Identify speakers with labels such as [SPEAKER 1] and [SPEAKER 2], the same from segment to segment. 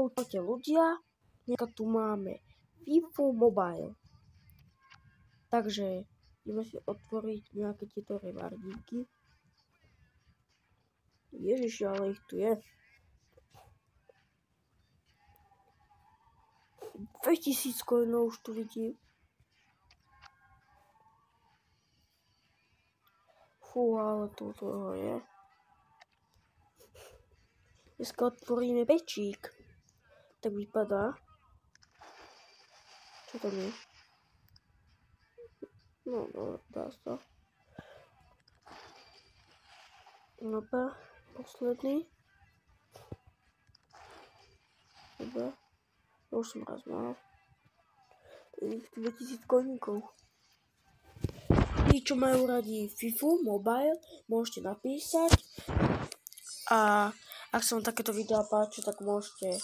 [SPEAKER 1] Počujete ľudia, dneska tu máme FIFA Mobile. Takže ideme si otvoriť nejaké tieto revardíky. Ježiš, ale ich tu je. 2000 coinov už tu vidím. Fú, ale toto je. Dneska otvoríme pečík. Tak vypadá. Čo tam je? No, dá sa. Dobre, posledný. Dobre. Už som raz mal. 2000 koníkov. Tí, čo majú radi FIFA Mobile, môžete napísať. A ak sa vám takéto videá páči, tak môžete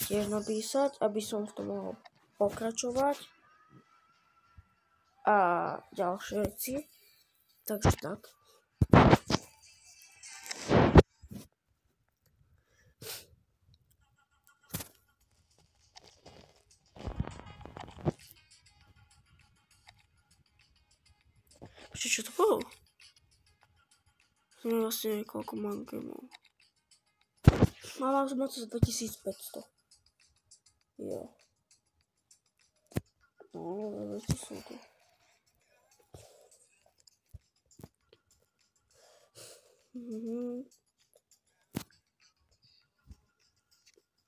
[SPEAKER 1] tiež napísať, aby som v tom mohol pokračovať. A ďalšie veci. Takže tak. Čo to bolo? Som vlastne niekoľko mám gemov. Mám to za 2500. Jo. No, veci sú tu.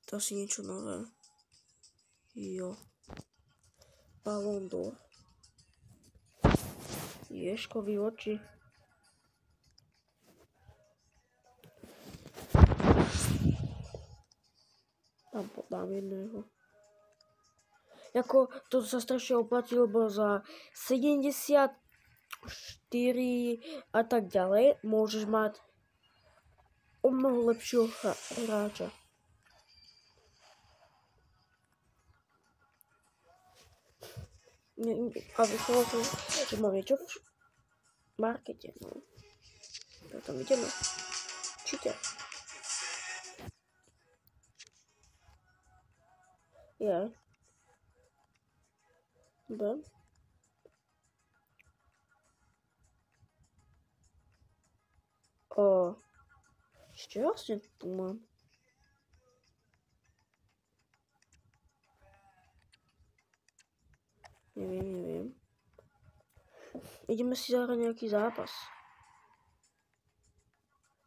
[SPEAKER 1] To asi niečo nové. Jo. Ballon d'Or. Ješkovi oči. Tam podám jedného. Jako, to sa strašne oplatilo, lebo za 74 a tak ďalej môžeš mať o mnoho lepšieho hráča. A vyšlo som, že mám niečo v markete, no. Tak tam ideme. Číte. Je. Dobre. Ešte vlastne tu mám. Neviem. Ideme si zahrať nejaký zápas.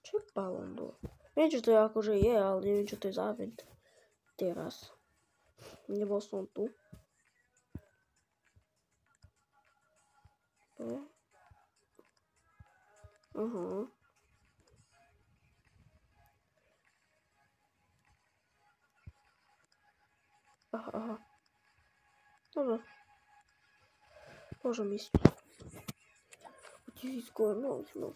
[SPEAKER 1] Čo je Ballon d'Or? Neviem, čo to je, akože je, ale neviem, čo to je za event. Teraz. Nebol som tu. Aha. Aha. Dobre. Môžem ísť. 1000 coinov, no.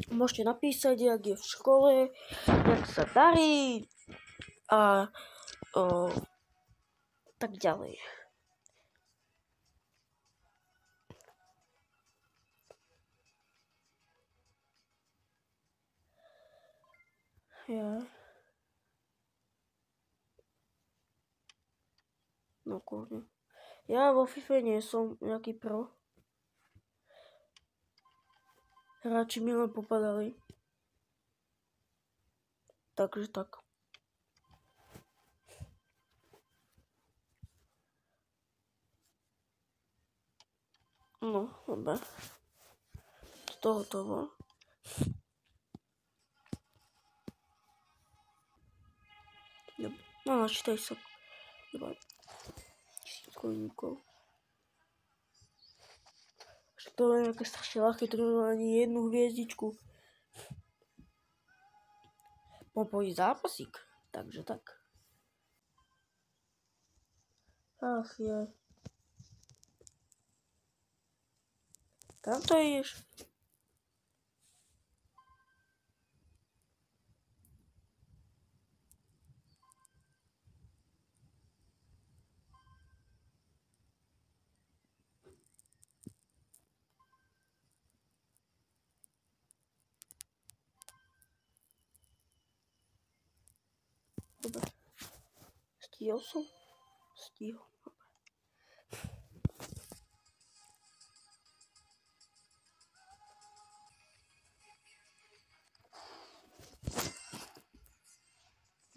[SPEAKER 1] Môžete napísať, jak je v škole, jak sa darí a tak ďalej. Ja. No kľudne. Ja vo FIFA nie som nejaký pro. Hráči mi len popadali. Takže tak. No, dobre. Z toho to bolo. Dobre. No, načítaj sa. Dobre. 1000 koníkov. To je nejaké strašne ľahké, to nemá ani jednu hviezdičku. Popojí zápasík, takže tak. Ach je. Kam to ideš? Dobre. Stihol som? Stihol.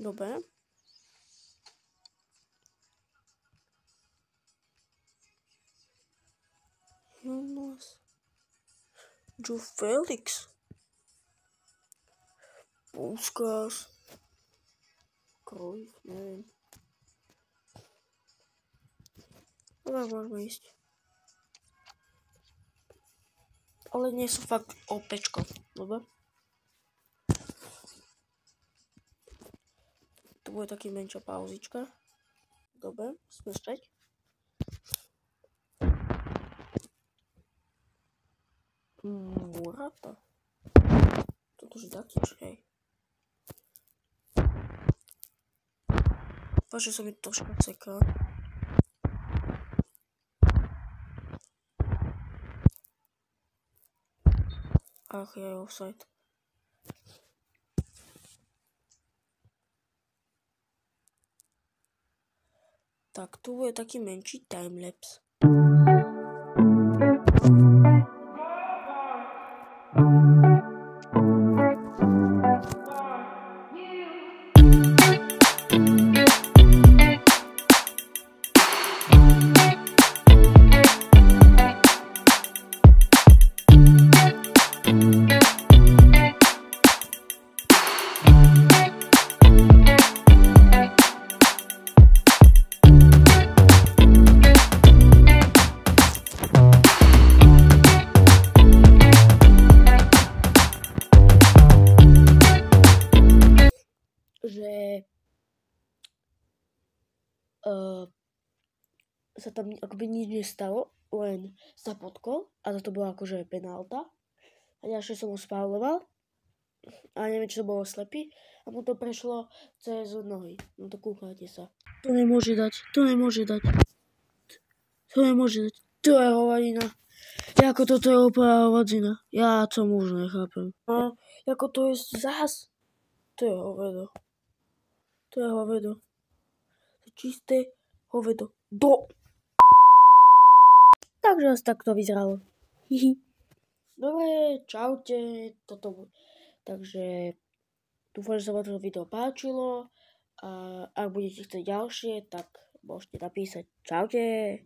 [SPEAKER 1] Dobre. Jonas. Joe Felix. Puskas. Cruyff, neviem. Dobre, môžeme ísť. Ale nie sú fakt OPčko. Dobre. Tu bude taký menšia pauzička. Dobre, sme späť. Murata. Toto už je taký, hej. Vážne sa mi troška ceká. Ach, je offside. Tak, tu bude taký menší timelapse. Že sa tam akoby nič nestalo, len sa potkol a to bola akože penálta a ďalšie som ho spáloval a neviem, či to bolo slepý a mu to prešlo cez nohy. No to kúkajte sa. To nemôže dať. To je hovadina. Jako toto je úplná hovadina. Ja to už nechápem. A ako to je zás. To je hovedo. To je čisté hovedo. Takže asi tak to vyzeralo. Dobre, čaute. Takže dúfam, že sa vám toto video páčilo. A ak budete chcieť ďalšie, tak môžete napísať. Čaute.